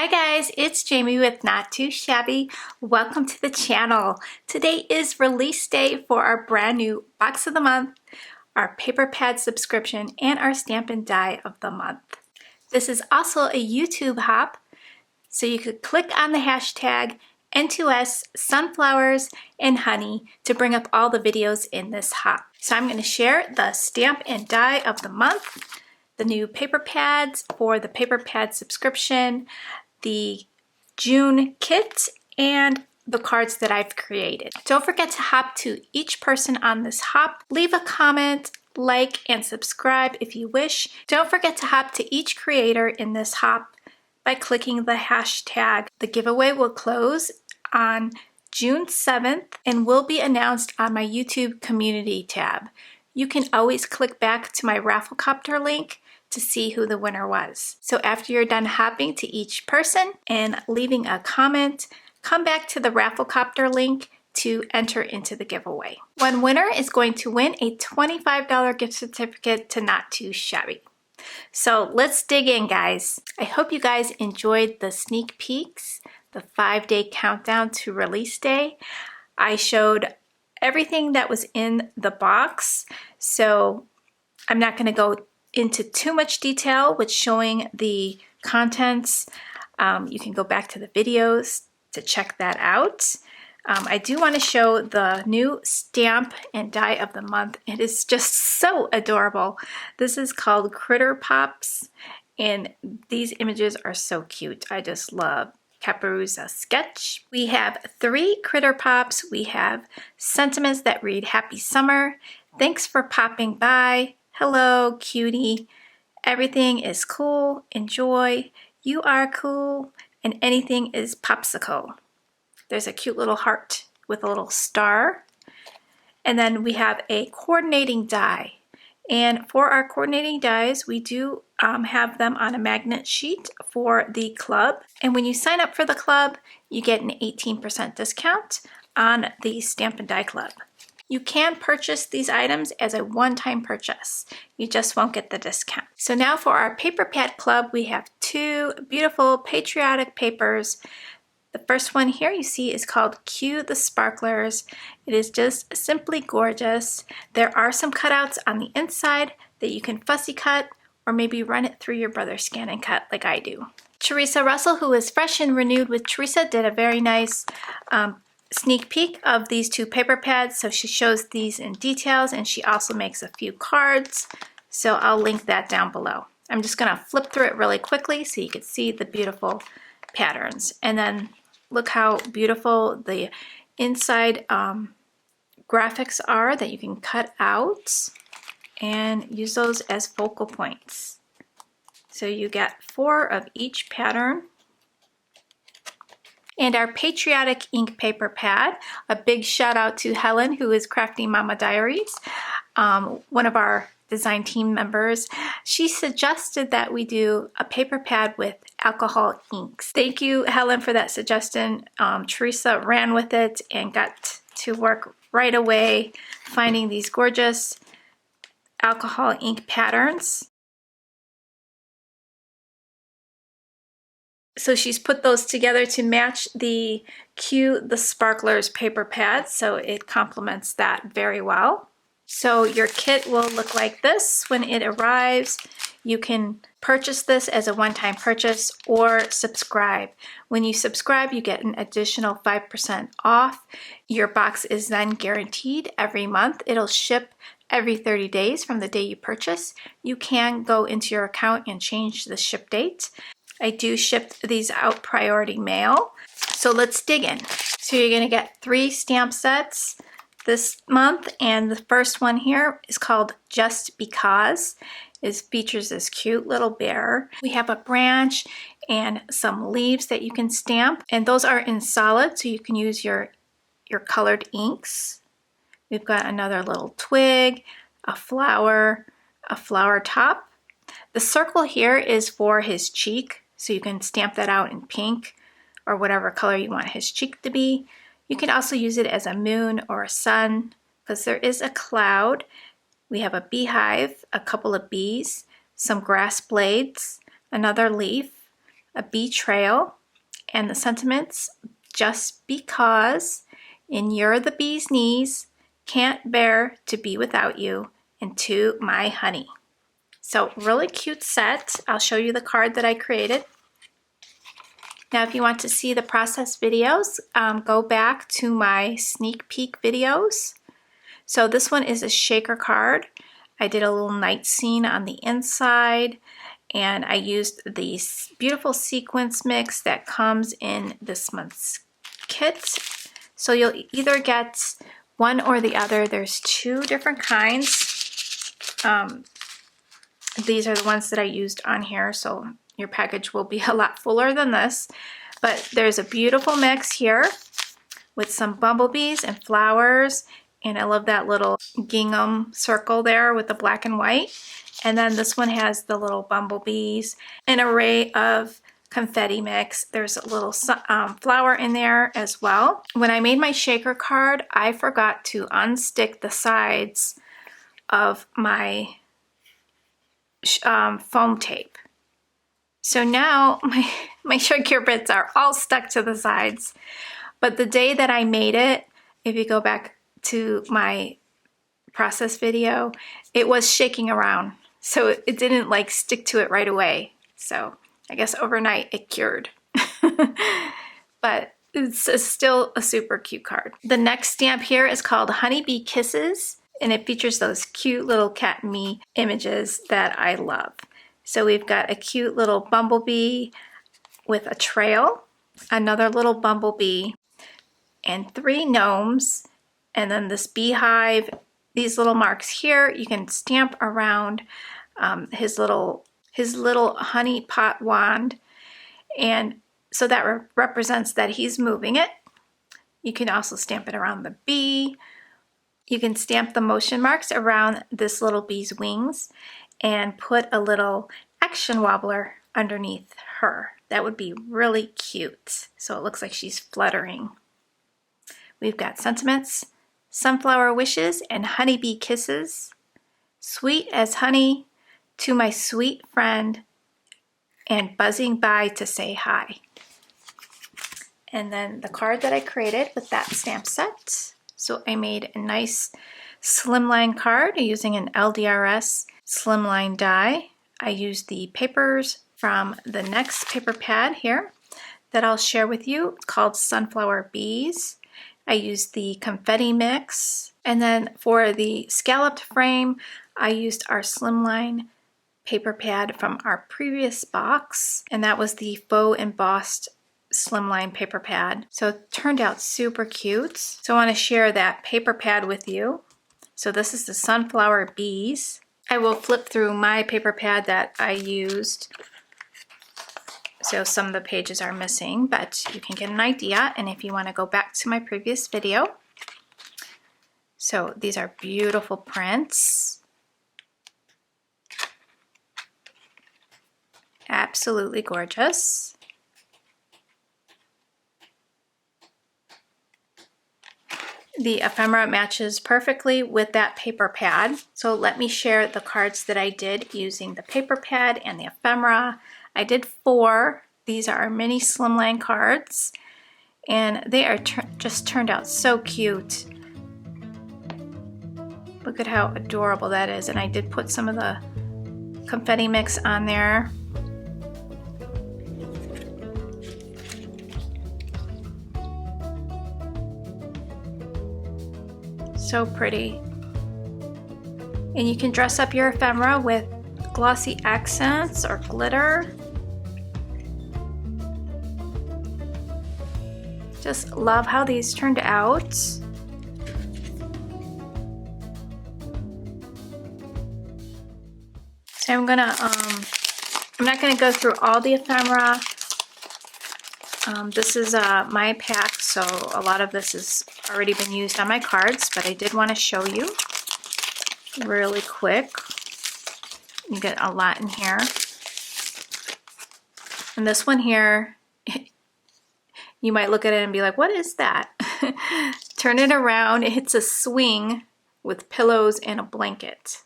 Hi guys, it's Jamie with Not Too Shabby. Welcome to the channel. Today is release day for our brand new box of the month, our paper pad subscription, and our stamp and die of the month. This is also a YouTube hop, so you could click on the hashtag N2S sunflowers and honey to bring up all the videos in this hop. So I'm going to share the stamp and die of the month, the new paper pads for the paper pad subscription, the June kit, and the cards that I've created. Don't forget to hop to each person on this hop. Leave a comment, like, and subscribe if you wish. Don't forget to hop to each creator in this hop by clicking the hashtag. The giveaway will close on June 7th and will be announced on my YouTube community tab. You can always click back to my Rafflecopter link to see who the winner was. So after you're done hopping to each person and leaving a comment, come back to the Rafflecopter link to enter into the giveaway. One winner is going to win a $25 gift certificate to Not Too Shabby. So let's dig in, guys. I hope you guys enjoyed the sneak peeks, the 5-day countdown to release day. I showed everything that was in the box, so I'm not going to go into too much detail with showing the contents. You can go back to the videos to check that out. I do want to show the new stamp and die of the month. It is just so adorable. This is called Critter Pops, and these images are so cute. I just love Caparuza sketch. We have 3 Critter Pops. We have sentiments that read Happy Summer, Thanks for Popping By, Hello, cutie. Everything is cool. Enjoy. You are cool. And anything is popsicle. There's a cute little heart with a little star. And then we have a coordinating die. And for our coordinating dies, we do have them on a magnet sheet for the club. And when you sign up for the club, you get an 18% discount on the Stamp and Die Club. You can purchase these items as a one-time purchase. You just won't get the discount. So now for our paper pad club, we have 2 beautiful Patriotic papers. The first one here you see is called Cue the Sparklers. It is just simply gorgeous. There are some cutouts on the inside that you can fussy cut or maybe run it through your brother's scan and cut like I do. Teresa Russell, who is Fresh and Renewed with Teresa, did a very nice sneak peek of these 2 paper pads. So she shows these in details, and she also makes a few cards. So I'll link that down below. I'm just gonna flip through it really quickly so you can see the beautiful patterns. And then look how beautiful the inside graphics are that you can cut out and use those as focal points. So you get 4 of each pattern. And our Patriotic ink paper pad, a big shout out to Helen, who is Crafting Mama Diaries, one of our design team members. She suggested that we do a paper pad with alcohol inks. Thank you, Helen, for that suggestion. Teresa ran with it and got to work right away finding these gorgeous alcohol ink patterns. So she's put those together to match the Cue the Sparklers paper pad, so it complements that very well. So your kit will look like this when it arrives. You can purchase this as a one-time purchase or subscribe. When you subscribe, you get an additional 5% off. Your box is then guaranteed every month. It'll ship every 30 days from the day you purchase. You can go into your account and change the ship date. I do ship these out priority mail. So let's dig in. So you're gonna get 3 stamp sets this month, and the first one here is called Just Because. It features this cute little bear. We have a branch and some leaves that you can stamp, and those are in solid, so you can use your colored inks. We've got another little twig, a flower top. The circle here is for his cheek, so you can stamp that out in pink or whatever color you want his cheek to be. You can also use it as a moon or a sun because there is a cloud. We have a beehive, a couple of bees, some grass blades, another leaf, a bee trail, and the sentiments, just because, and you're the bee's knees, can't bear to be without you, and to my honey. So really cute set. I'll show you the card that I created. Now, if you want to see the process videos, go back to my sneak peek videos. So this one is a shaker card. I did a little night scene on the inside, and I used the beautiful sequence mix that comes in this month's kit. So you'll either get one or the other. There's two different kinds. These are the ones that I used on here, so your package will be a lot fuller than this. But there's a beautiful mix here with some bumblebees and flowers, and I love that little gingham circle there with the black and white. And then this one has the little bumblebees, an array of confetti mix. There's a little flower in there as well. When I made my shaker card, I forgot to unstick the sides of my foam tape. So now my sugar bits are all stuck to the sides. But the day that I made it, if you go back to my process video, it was shaking around. So it didn't like stick to it right away. So I guess overnight it cured. But it's still a super cute card. The next stamp here is called Honeybee Kisses, and it features those cute little cat and me images that I love. So we've got a cute little bumblebee with a trail, another little bumblebee, and 3 gnomes, and then this beehive. These little marks here, you can stamp around his little honey pot wand, and so that represents that he's moving it. You can also stamp it around the bee. You can stamp the motion marks around this little bee's wings and put a little action wobbler underneath her. That would be really cute. So it looks like she's fluttering. We've got sentiments, sunflower wishes, and honeybee kisses. Sweet as honey to my sweet friend, and buzzing by to say hi. And then the card that I created with that stamp set. So I made a nice slimline card using an LDRS slimline die. I used the papers from the next paper pad here that I'll share with you, called Sunflower Bees. I used the confetti mix. And then for the scalloped frame, I used our slimline paper pad from our previous box, and that was the faux embossed slimline paper pad. So it turned out super cute. So I want to share that paper pad with you. So this is the Sunflower Bees. I will flip through my paper pad that I used. So some of the pages are missing, but you can get an idea. And if you want to go back to my previous video. So these are beautiful prints. Absolutely gorgeous. The ephemera matches perfectly with that paper pad. So let me share the cards that I did using the paper pad and the ephemera. I did 4. These are our mini slimline cards, and they are just turned out so cute. Look at how adorable that is. And I did put some of the confetti mix on there. So pretty. And you can dress up your ephemera with glossy accents or glitter. Just love how these turned out. So I'm not gonna go through all the ephemera. This is my pack, so a lot of this has already been used on my cards, but I did want to show you really quick. You get a lot in here. And this one here, you might look at it and be like, what is that? Turn it around, it's a swing with pillows and a blanket.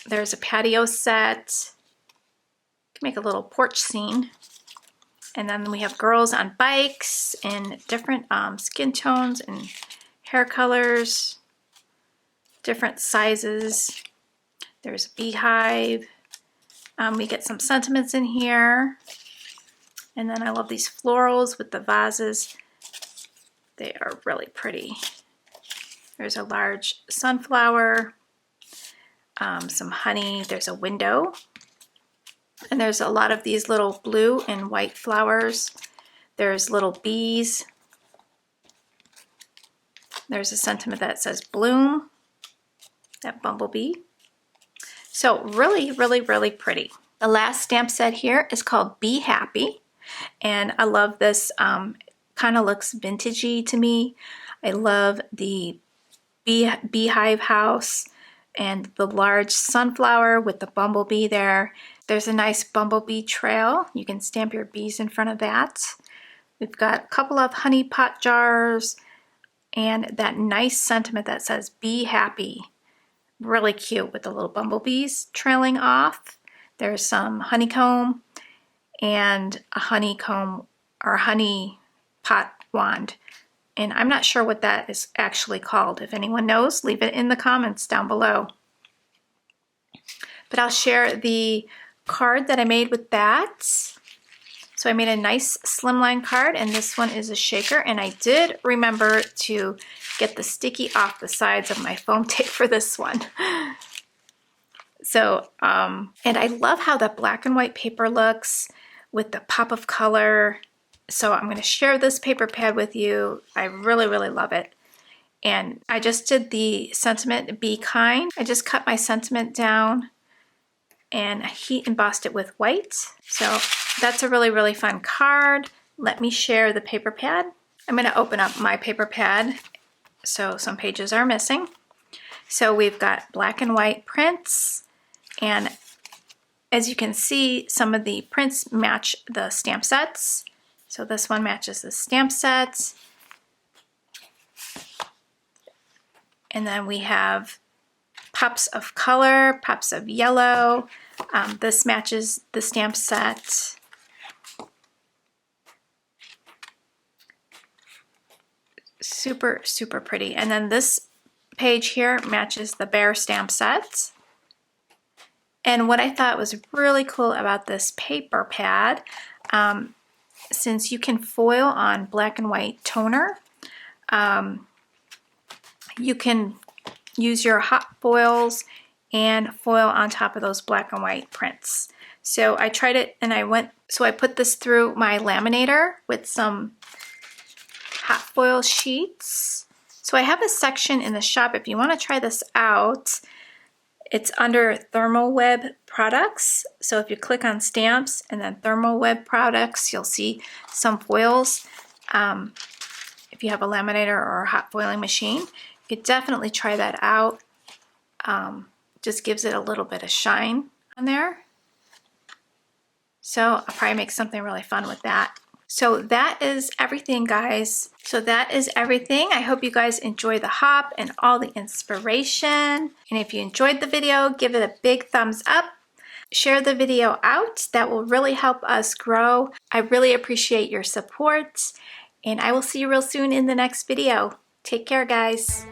There's a patio set. make a little porch scene. And then we have girls on bikes in different skin tones and hair colors, different sizes. There's a beehive. We get some sentiments in here. And then I love these florals with the vases. They are really pretty. There's a large sunflower, some honey. There's a window. And there's a lot of these little blue and white flowers. There's little bees. There's a sentiment that says bloom, that bumblebee. So really, really, really pretty. The last stamp set here is called Be Happy. And I love this, kind of looks vintagey to me. I love the beehive house and the large sunflower with the bumblebee there. There's a nice bumblebee trail. You can stamp your bees in front of that. We've got a couple of honey pot jars and that nice sentiment that says Be Happy. Really cute with the little bumblebees trailing off. There's some honeycomb and a honeycomb or honey pot wand. And I'm not sure what that is actually called. If anyone knows, leave it in the comments down below. But I'll share the card that I made with that. So I made a nice slimline card, and this one is a shaker. And I did remember to get the sticky off the sides of my foam tape for this one. So, and I love how that black and white paper looks with the pop of color. So I'm going to share this paper pad with you. I really, really love it. And I just did the sentiment, Be Kind. I just cut my sentiment down and heat embossed it with white. So that's a really, really fun card. Let me share the paper pad. I'm going to open up my paper pad. So some pages are missing. So we've got black and white prints. And as you can see, some of the prints match the stamp sets. So this one matches the stamp sets. And then we have pops of color, pops of yellow. This matches the stamp set. Super, super pretty. And then this page here matches the bear stamp set. And what I thought was really cool about this paper pad, since you can foil on black and white toner, you can use your hot foils and foil on top of those black and white prints. So I tried it and I put this through my laminator with some hot foil sheets. So I have a section in the shop if you want to try this out. It's under Thermal Web products. So if you click on stamps and then Thermal Web products, you'll see some foils. If you have a laminator or a hot foiling machine, you could definitely try that out. Just gives it a little bit of shine on there. So I'll probably make something really fun with that. So that is everything, guys. So that is everything. I hope you guys enjoy the hop and all the inspiration. And if you enjoyed the video, give it a big thumbs up. Share the video out. That will really help us grow. I really appreciate your support. And I will see you real soon in the next video. Take care, guys.